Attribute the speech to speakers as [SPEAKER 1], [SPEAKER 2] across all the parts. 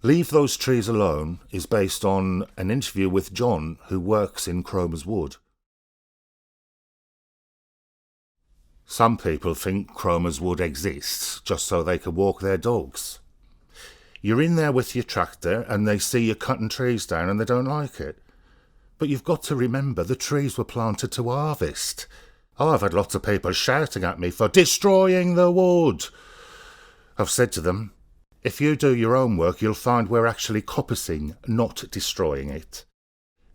[SPEAKER 1] Leave Those Trees Alone is based on an interview with John, who works in Cromer's Wood. Some people think Cromer's Wood exists just so they can walk their dogs. You're in there with your tractor and they see you cutting trees down and they don't like it. But you've got to remember the trees were planted to harvest. I've had lots of people shouting at me for destroying the wood. I've said to them, if you do your own work, you'll find we're actually coppicing, not destroying it.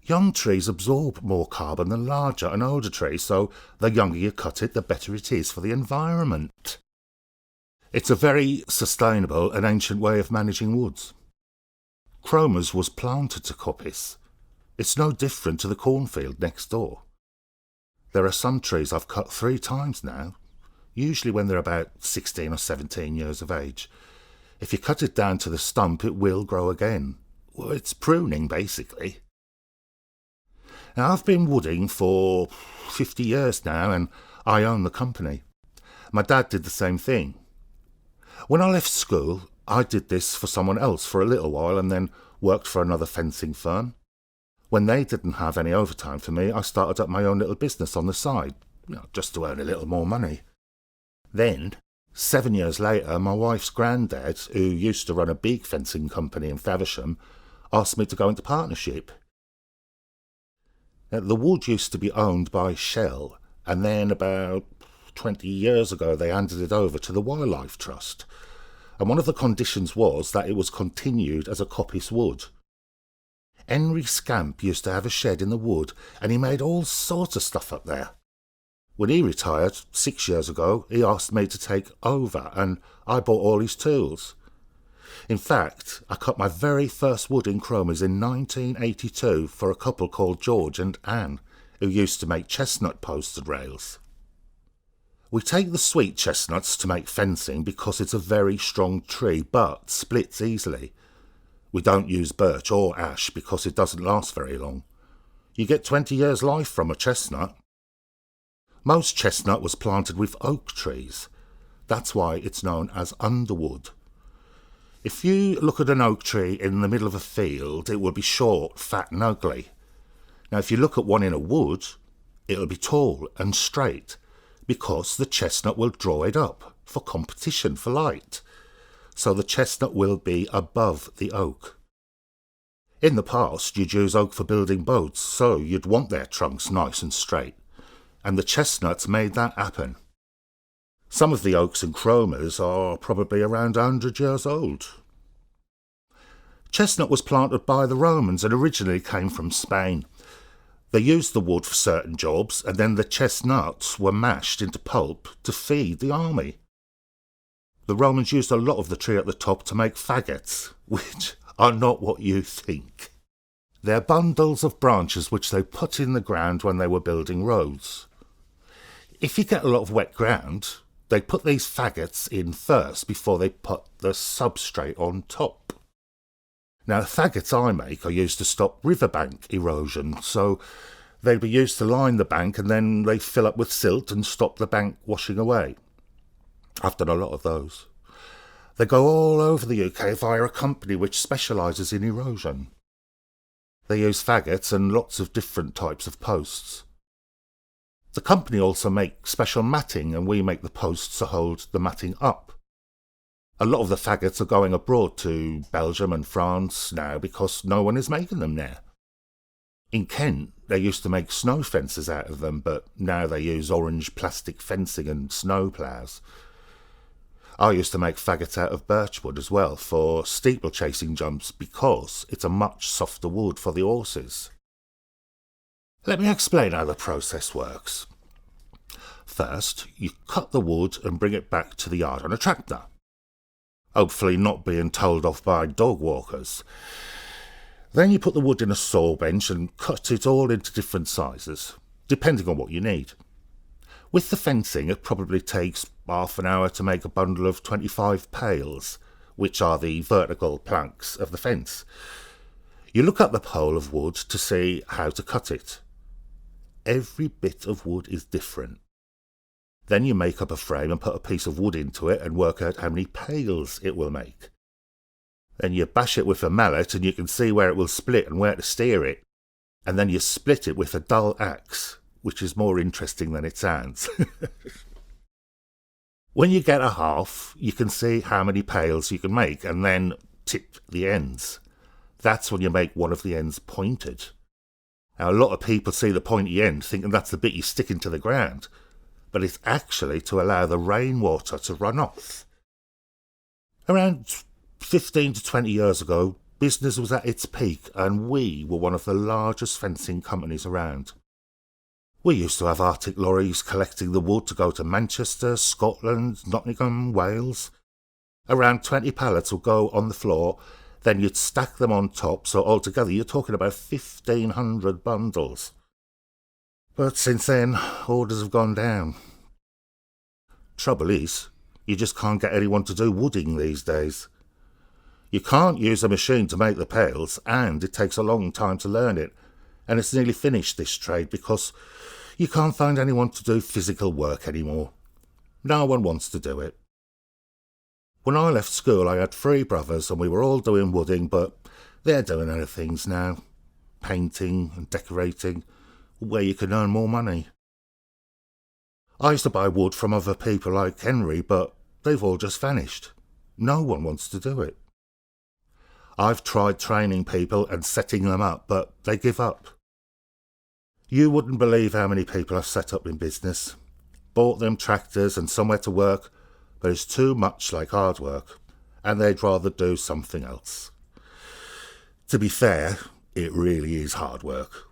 [SPEAKER 1] Young trees absorb more carbon than larger and older trees, so the younger you cut it, the better it is for the environment. It's a very sustainable and ancient way of managing woods. Cromer's was planted to coppice. It's no different to the cornfield next door. There are some trees I've cut 3 times now, usually when they're about 16 or 17 years of age. If you cut it down to the stump, it will grow again. Well, it's pruning, basically. Now, I've been wooding for 50 years now, and I own the company. My dad did the same thing. When I left school, I did this for someone else for a little while and then worked for another fencing firm. When they didn't have any overtime for me, I started up my own little business on the side, just to earn a little more money. Then, 7 years later, my wife's granddad, who used to run a big fencing company in Faversham, asked me to go into partnership. Now, the wood used to be owned by Shell, and then about 20 years ago they handed it over to the Wildlife Trust. And one of the conditions was that it was continued as a coppice wood. Henry Scamp used to have a shed in the wood, and he made all sorts of stuff up there. When he retired 6 years ago, he asked me to take over, and I bought all his tools. In fact, I cut my very first wood in Cromer's in 1982 for a couple called George and Anne, who used to make chestnut posts and rails. We take the sweet chestnuts to make fencing because it's a very strong tree, but splits easily. We don't use birch or ash because it doesn't last very long. You get 20 years life from a chestnut. Most chestnut was planted with oak trees. That's why it's known as underwood. If you look at an oak tree in the middle of a field, it will be short, fat and ugly. Now if you look at one in a wood, it'll be tall and straight, because the chestnut will draw it up for competition for light. So the chestnut will be above the oak. In the past, you'd use oak for building boats, so you'd want their trunks nice and straight, and the chestnuts made that happen. Some of the oaks in Cromer's are probably around 100 years old. Chestnut was planted by the Romans and originally came from Spain. They used the wood for certain jobs, and then the chestnuts were mashed into pulp to feed the army. The Romans used a lot of the tree at the top to make faggots, which are not what you think. They're bundles of branches which they put in the ground when they were building roads. If you get a lot of wet ground, they put these faggots in first before they put the substrate on top. Now, the faggots I make are used to stop riverbank erosion, so they'd be used to line the bank and then they fill up with silt and stop the bank washing away. I've done a lot of those. They go all over the UK via a company which specialises in erosion. They use faggots and lots of different types of posts. The company also makes special matting, and we make the posts to hold the matting up. A lot of the faggots are going abroad to Belgium and France now because no one is making them there. In Kent, they used to make snow fences out of them, but now they use orange plastic fencing and snow ploughs. I used to make faggots out of birchwood as well for steeplechasing jumps because it's a much softer wood for the horses. Let me explain how the process works. First, you cut the wood and bring it back to the yard on a tractor. Hopefully not being told off by dog walkers. Then you put the wood in a saw bench and cut it all into different sizes, depending on what you need. With the fencing, it probably takes half an hour to make a bundle of 25 pales, which are the vertical planks of the fence. You look at the pole of wood to see how to cut it. Every bit of wood is different. Then you make up a frame and put a piece of wood into it and work out how many pales it will make. Then you bash it with a mallet and you can see where it will split and where to steer it. And then you split it with a dull axe, which is more interesting than it sounds. When you get a half, you can see how many pails you can make and then tip the ends. That's when you make one of the ends pointed. Now, a lot of people see the pointy end thinking that's the bit you stick into the ground, but it's actually to allow the rainwater to run off. Around 15 to 20 years ago, business was at its peak and we were one of the largest fencing companies around. We used to have Arctic lorries collecting the wood to go to Manchester, Scotland, Nottingham, Wales. Around 20 pallets would go on the floor, then you'd stack them on top, so altogether you're talking about 1,500 bundles. But since then, orders have gone down. Trouble is, you just can't get anyone to do wooding these days. You can't use a machine to make the pails, and it takes a long time to learn it, and it's nearly finished, this trade, because you can't find anyone to do physical work anymore. No one wants to do it. When I left school, I had 3 brothers and we were all doing wooding, but they're doing other things now. Painting and decorating, where you can earn more money. I used to buy wood from other people like Henry, but they've all just vanished. No one wants to do it. I've tried training people and setting them up, but they give up. You wouldn't believe how many people I've set up in business. Bought them tractors and somewhere to work, but it's too much like hard work, and they'd rather do something else. To be fair, it really is hard work.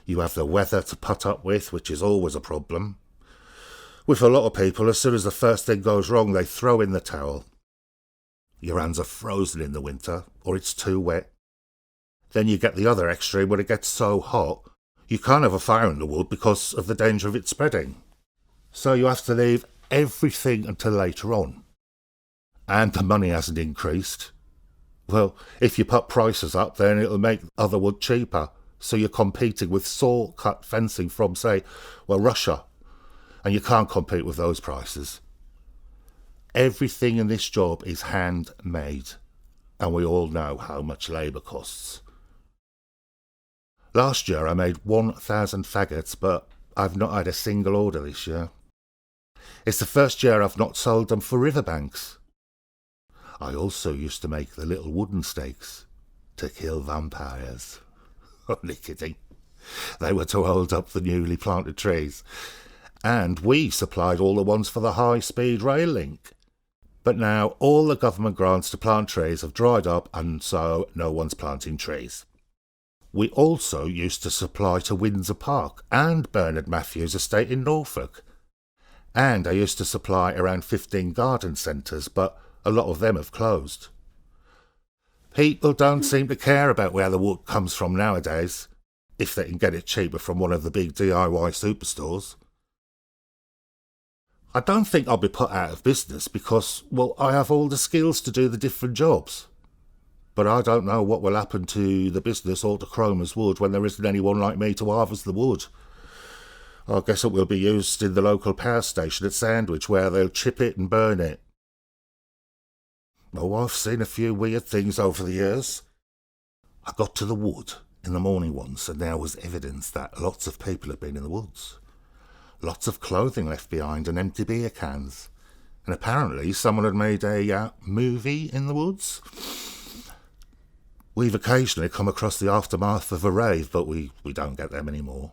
[SPEAKER 1] You have the weather to put up with, which is always a problem. With a lot of people, as soon as the first thing goes wrong, they throw in the towel. Your hands are frozen in the winter, or it's too wet. Then you get the other extreme when it gets so hot, you can't have a fire in the wood because of the danger of it spreading. So you have to leave everything until later on. And the money hasn't increased. Well, if you put prices up, then it'll make other wood cheaper. So you're competing with saw-cut fencing from, say, Russia. And you can't compete with those prices. Everything in this job is handmade. And we all know how much labour costs. Last year I made 1,000 faggots, but I've not had a single order this year. It's the first year I've not sold them for riverbanks. I also used to make the little wooden stakes to kill vampires. Only kidding. They were to hold up the newly planted trees. And we supplied all the ones for the high-speed rail link. But now all the government grants to plant trees have dried up, and so no one's planting trees. We also used to supply to Windsor Park and Bernard Matthews Estate in Norfolk. And I used to supply around 15 garden centres, but a lot of them have closed. People don't seem to care about where the wood comes from nowadays, if they can get it cheaper from one of the big DIY superstores. I don't think I'll be put out of business because, I have all the skills to do the different jobs. But I don't know what will happen to the business or to Cromer's wood when there isn't anyone like me to harvest the wood. I guess it will be used in the local power station at Sandwich, where they'll chip it and burn it. Oh, I've seen a few weird things over the years. I got to the wood in the morning once, and there was evidence that lots of people had been in the woods. Lots of clothing left behind and empty beer cans. And apparently someone had made a movie in the woods. We've occasionally come across the aftermath of a rave, but we don't get them anymore.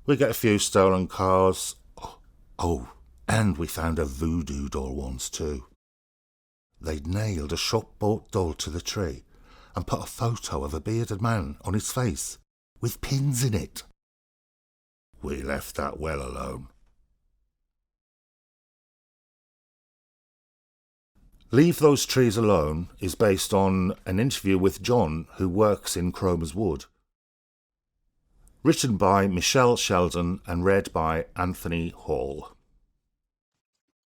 [SPEAKER 1] We get a few stolen cars. Oh, and we found a voodoo doll once too. They'd nailed a shop-bought doll to the tree and put a photo of a bearded man on his face with pins in it. We left that well alone. Leave Those Trees Alone is based on an interview with John, who works in Cromer's Wood. Written by Michelle Sheldon and read by Anthony Hall.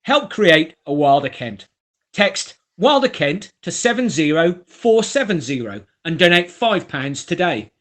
[SPEAKER 2] Help create a Wilder Kent. Text Wilder Kent to 70470 and donate £5 today.